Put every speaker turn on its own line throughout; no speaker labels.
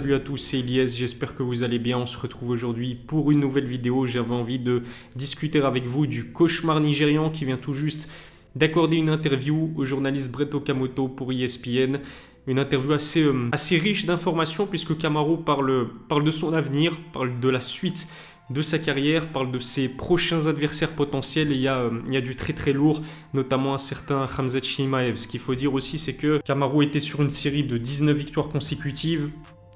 Salut à tous, c'est Elias, j'espère que vous allez bien. On se retrouve aujourd'hui pour une nouvelle vidéo. J'avais envie de discuter avec vous du cauchemar nigérian qui vient tout juste d'accorder une interview au journaliste Brett Okamoto pour ESPN. Une interview assez riche d'informations puisque Kamaru parle de son avenir, parle de la suite de sa carrière, parle de ses prochains adversaires potentiels et il y a du très lourd, notamment un certain Khamzat Chimaev. Ce qu'il faut dire aussi, c'est que Kamaru était sur une série de 19 victoires consécutives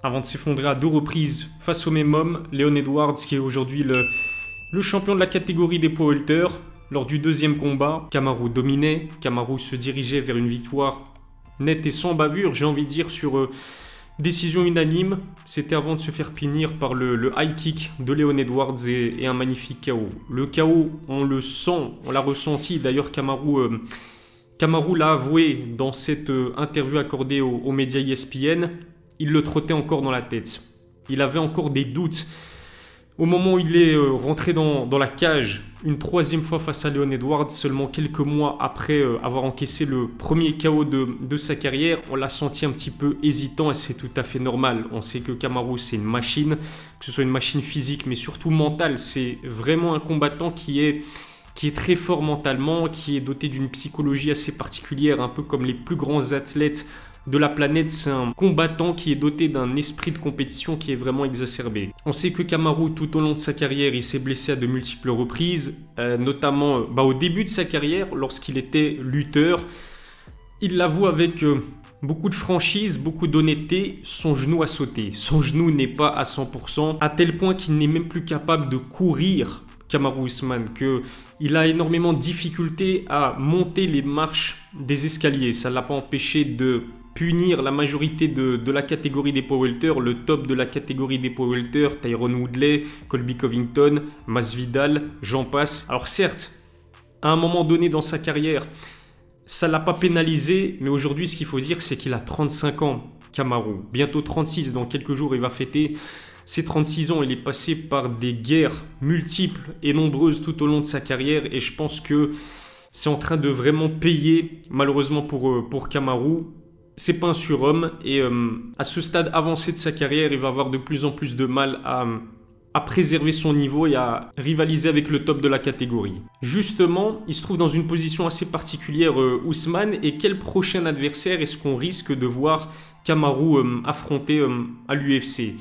avant de s'effondrer à 2 reprises face au même homme, Leon Edwards, qui est aujourd'hui le champion de la catégorie des poids welter. Lors du deuxième combat, Kamaru dominait, Kamaru se dirigeait vers une victoire nette et sans bavure, j'ai envie de dire, sur décision unanime. C'était avant de se faire punir par le high kick de Leon Edwards et un magnifique KO. Le KO, on le sent, on l'a ressenti. D'ailleurs, Kamaru l'a avoué dans cette interview accordée aux médias ESPN. Il le trottait encore dans la tête. Il avait encore des doutes. Au moment où il est rentré dans la cage, une troisième fois face à Leon Edwards, seulement quelques mois après avoir encaissé le premier KO de sa carrière, on l'a senti un petit peu hésitant et c'est tout à fait normal. On sait que Kamaru, c'est une machine, que ce soit une machine physique mais surtout mentale. C'est vraiment un combattant qui est très fort mentalement, qui est doté d'une psychologie assez particulière, un peu comme les plus grands athlètes de la planète. C'est un combattant qui est doté d'un esprit de compétition qui est vraiment exacerbé. On sait que Kamaru, tout au long de sa carrière, il s'est blessé à de multiples reprises, notamment au début de sa carrière, lorsqu'il était lutteur. Il l'avoue avec beaucoup de franchise, beaucoup d'honnêteté, son genou a sauté. Son genou n'est pas à 100%, à tel point qu'il n'est même plus capable de courir, Kamaru Usman, qu'il a énormément de difficultés à monter les marches des escaliers. Ça ne l'a pas empêché de punir la majorité de la catégorie des poids welter, le top de la catégorie des poids welter, Tyron Woodley, Colby Covington, Masvidal, j'en passe. Alors certes, à un moment donné dans sa carrière, ça ne l'a pas pénalisé, mais aujourd'hui ce qu'il faut dire, c'est qu'il a 35 ans, Kamaru. Bientôt 36, dans quelques jours il va fêter ses 36 ans. Il est passé par des guerres multiples et nombreuses tout au long de sa carrière et je pense que c'est en train de vraiment payer, malheureusement pour Kamaru. C'est pas un surhomme et à ce stade avancé de sa carrière, il va avoir de plus en plus de mal à préserver son niveau et à rivaliser avec le top de la catégorie. Justement, il se trouve dans une position assez particulière, Usman, et quel prochain adversaire est-ce qu'on risque de voir Kamaru affronter à l'UFC?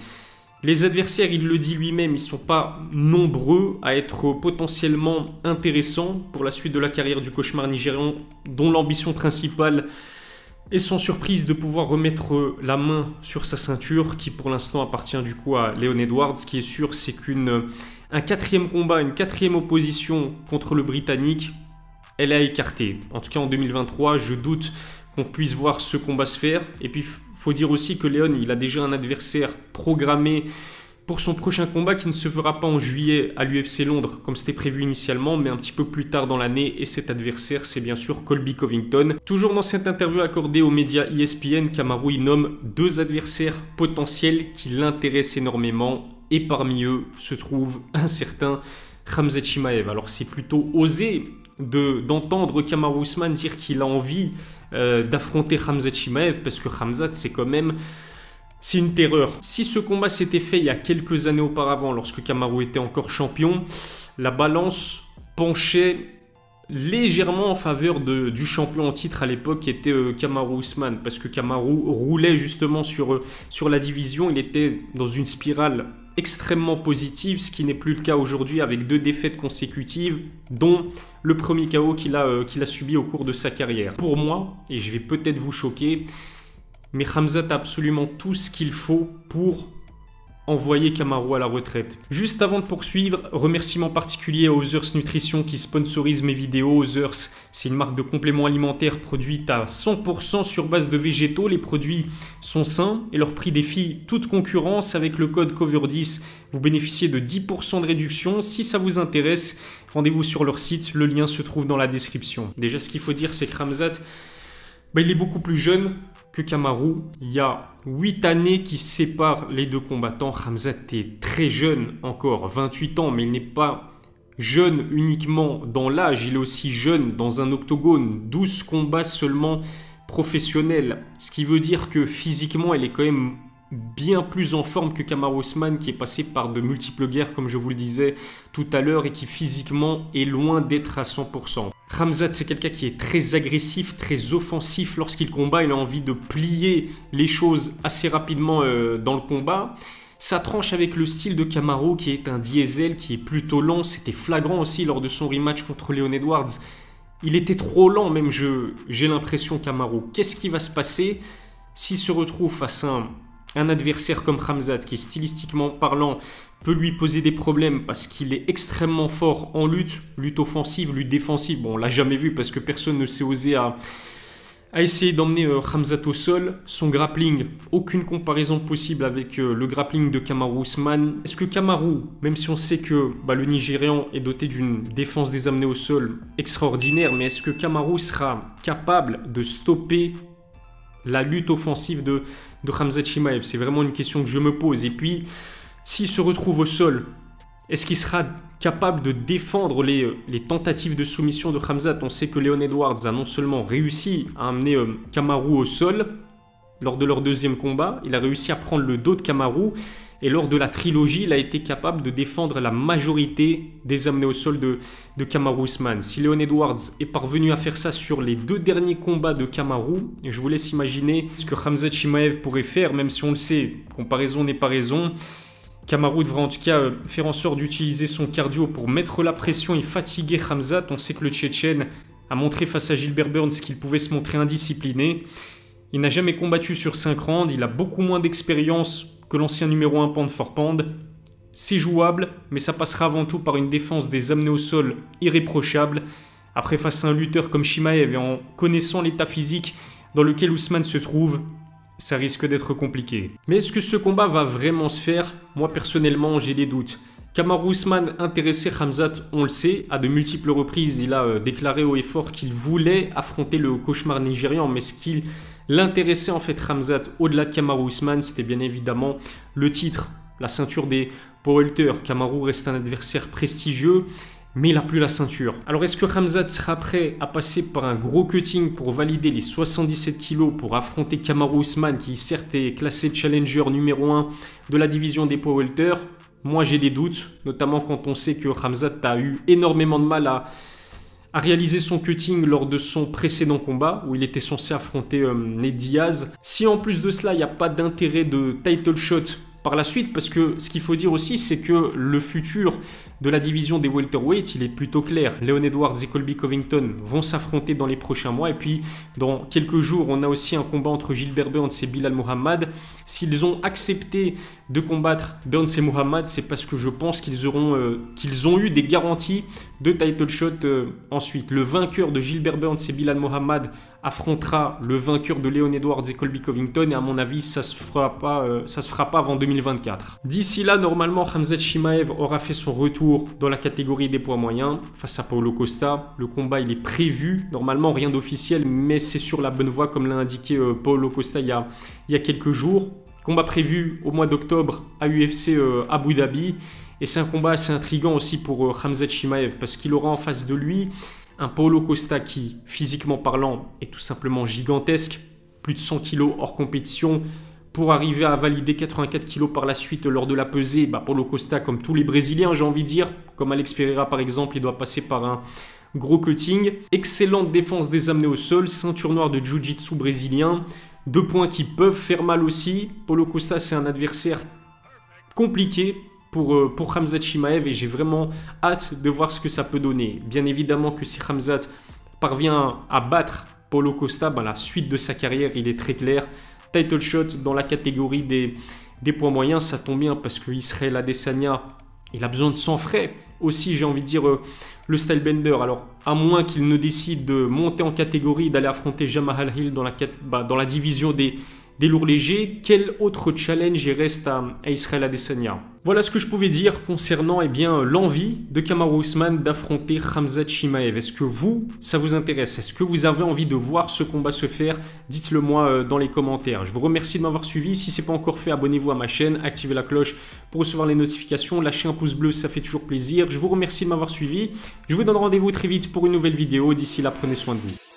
Les adversaires, il le dit lui-même, ils ne sont pas nombreux à être potentiellement intéressants pour la suite de la carrière du cauchemar nigérian, dont l'ambition principale est sans surprise de pouvoir remettre la main sur sa ceinture, qui pour l'instant appartient du coup à Leon Edwards. Ce qui est sûr, c'est qu'un quatrième combat, une quatrième opposition contre le Britannique, elle est écartée. En tout cas en 2023, je doute qu'on puisse voir ce combat se faire. Et puis, il faut dire aussi que Leon, il a déjà un adversaire programmé pour son prochain combat qui ne se fera pas en juillet à l'UFC Londres, comme c'était prévu initialement, mais un petit peu plus tard dans l'année. Et cet adversaire, c'est bien sûr Colby Covington. Toujours dans cette interview accordée aux médias ESPN, Kamaru il nomme 2 adversaires potentiels qui l'intéressent énormément. Et parmi eux se trouve un certain Khamzat Chimaev. Alors, c'est plutôt osé d'entendre Kamaru Usman dire qu'il a envie d'affronter Khamzat Chimaev, parce que Khamzat, c'est une terreur. Si ce combat s'était fait il y a quelques années auparavant, lorsque Kamaru était encore champion, la balance penchait légèrement en faveur du champion en titre à l'époque, qui était Kamaru Usman, parce que Kamaru roulait justement sur la division. Il était dans une spirale extrêmement positive, ce qui n'est plus le cas aujourd'hui, avec 2 défaites consécutives, dont le premier KO qu'il a subi au cours de sa carrière. Pour moi, et je vais peut-être vous choquer, mais Khamzat a absolument tout ce qu'il faut pour envoyer Kamaru à la retraite. Juste avant de poursuivre, remerciement particulier à Others Nutrition qui sponsorise mes vidéos. Others, c'est une marque de compléments alimentaires produite à 100% sur base de végétaux. Les produits sont sains et leur prix défie toute concurrence. Avec le code COVER10, vous bénéficiez de 10% de réduction. Si ça vous intéresse, rendez-vous sur leur site, le lien se trouve dans la description. Déjà, ce qu'il faut dire, c'est que Khamzat, il est beaucoup plus jeune que Kamaru. Il y a 8 années qui séparent les 2 combattants. Khamzat est très jeune encore, 28 ans, mais il n'est pas jeune uniquement dans l'âge, il est aussi jeune dans un octogone, 12 combats seulement professionnels, ce qui veut dire que physiquement, il est quand même bien plus en forme que Kamaru Usman, qui est passé par de multiples guerres, comme je vous le disais tout à l'heure, et qui physiquement est loin d'être à 100%. Khamzat, c'est quelqu'un qui est très agressif, très offensif lorsqu'il combat. Il a envie de plier les choses assez rapidement dans le combat. Ça tranche avec le style de Kamaru, qui est un diesel, qui est plutôt lent. C'était flagrant aussi lors de son rematch contre Leon Edwards. Il était trop lent, même j'ai l'impression, Kamaru. Qu'est-ce qui va se passer s'il se retrouve face à un adversaire comme Khamzat, qui stylistiquement parlant peut lui poser des problèmes parce qu'il est extrêmement fort en lutte offensive, lutte défensive. Bon, on l'a jamais vu parce que personne ne s'est osé à essayer d'emmener Khamzat au sol. Son grappling, aucune comparaison possible avec le grappling de Kamaru Usman. Est-ce que Kamaru, même si on sait que le Nigérian est doté d'une défense des amenés au sol extraordinaire, mais est-ce que Kamaru sera capable de stopper la lutte offensive de Khamzat Chimaev? C'est vraiment une question que je me pose. Et puis, s'il se retrouve au sol, est-ce qu'il sera capable de défendre les tentatives de soumission de Khamzat? On sait que Leon Edwards a non seulement réussi à amener Kamaru au sol lors de leur deuxième combat, il a réussi à prendre le dos de Kamaru, et lors de la trilogie, il a été capable de défendre la majorité des amenés au sol de Kamaru Usman. Si Leon Edwards est parvenu à faire ça sur les 2 derniers combats de Kamaru, je vous laisse imaginer ce que Khamzat Chimaev pourrait faire, même si on le sait, comparaison n'est pas raison. Kamaru devra en tout cas faire en sorte d'utiliser son cardio pour mettre la pression et fatiguer Khamzat. On sait que le Tchétchène a montré face à Gilbert Burns qu'il pouvait se montrer indiscipliné. Il n'a jamais combattu sur 5 rounds, il a beaucoup moins d'expérience que l'ancien numéro 1 pound for pound. C'est jouable, mais ça passera avant tout par une défense des amenés au sol irréprochable. Après, face à un lutteur comme Chimaev et en connaissant l'état physique dans lequel Usman se trouve, ça risque d'être compliqué. Mais est-ce que ce combat va vraiment se faire? Moi personnellement, j'ai des doutes. Kamaru Usman intéressait Khamzat, on le sait, à de multiples reprises. Il a déclaré haut et fort qu'il voulait affronter le cauchemar nigérian, mais ce qu'il l'intéressait en fait Khamzat, au-delà de Kamaru Usman, c'était bien évidemment le titre, la ceinture des poids welter. Kamaru reste un adversaire prestigieux, mais il n'a plus la ceinture. Alors est-ce que Khamzat sera prêt à passer par un gros cutting pour valider les 77 kg pour affronter Kamaru Usman, qui certes est classé challenger numéro 1 de la division des poids welter? Moi j'ai des doutes, notamment quand on sait que Khamzat a eu énormément de mal à réaliser son cutting lors de son précédent combat où il était censé affronter Nate Diaz. Si en plus de cela il n'y a pas d'intérêt de title shot par la suite, parce que ce qu'il faut dire aussi, c'est que le futur de la division des welterweight, il est plutôt clair. Leon Edwards et Colby Covington vont s'affronter dans les prochains mois, et puis dans quelques jours, on a aussi un combat entre Gilbert Burns et Bilal Mohamed. S'ils ont accepté de combattre Burns et Mohamed, c'est parce que je pense qu'ils ont eu des garanties de title shot ensuite. Le vainqueur de Gilbert Burns et Bilal Mohamed affrontera le vainqueur de Leon Edwards et Colby Covington, et à mon avis ça se fera pas avant 2024. D'ici là, normalement Khamzat Chimaev aura fait son retour dans la catégorie des poids moyens face à Paulo Costa. Le combat il est prévu, normalement rien d'officiel, mais c'est sur la bonne voie comme l'a indiqué Paulo Costa il y a quelques jours. Combat prévu au mois d'octobre à UFC Abu Dhabi, et c'est un combat assez intriguant aussi pour Khamzat Chimaev parce qu'il aura en face de lui un Paulo Costa qui, physiquement parlant, est tout simplement gigantesque, plus de 100 kg hors compétition. Pour arriver à valider 84 kg par la suite lors de la pesée, Paulo Costa, comme tous les Brésiliens, j'ai envie de dire, comme Alex Pereira par exemple, il doit passer par un gros cutting. Excellente défense des amenés au sol, ceinture noire de jiu-jitsu brésilien, 2 points qui peuvent faire mal aussi. Paulo Costa, c'est un adversaire compliqué pour Khamzat Chimaev, et j'ai vraiment hâte de voir ce que ça peut donner. Bien évidemment que si Khamzat parvient à battre Paulo Costa, la suite de sa carrière, il est très clair. Title shot dans la catégorie des poids moyens, ça tombe bien parce que Israel Adesanya, il a besoin de sang frais. Aussi, j'ai envie de dire, le stylebender. Alors, à moins qu'il ne décide de monter en catégorie, d'aller affronter Jamahal Hill dans la division des lourds légers, quel autre challenge il reste à Israel Adesanya? Voilà ce que je pouvais dire concernant l'envie de Kamaru Usman d'affronter Khamzat Chimaev. Est-ce que ça vous intéresse? Est-ce que vous avez envie de voir ce combat se faire? Dites-le moi dans les commentaires. Je vous remercie de m'avoir suivi. Si ce n'est pas encore fait, abonnez-vous à ma chaîne, activez la cloche pour recevoir les notifications, lâchez un pouce bleu, ça fait toujours plaisir. Je vous remercie de m'avoir suivi. Je vous donne rendez-vous très vite pour une nouvelle vidéo. D'ici là, prenez soin de vous.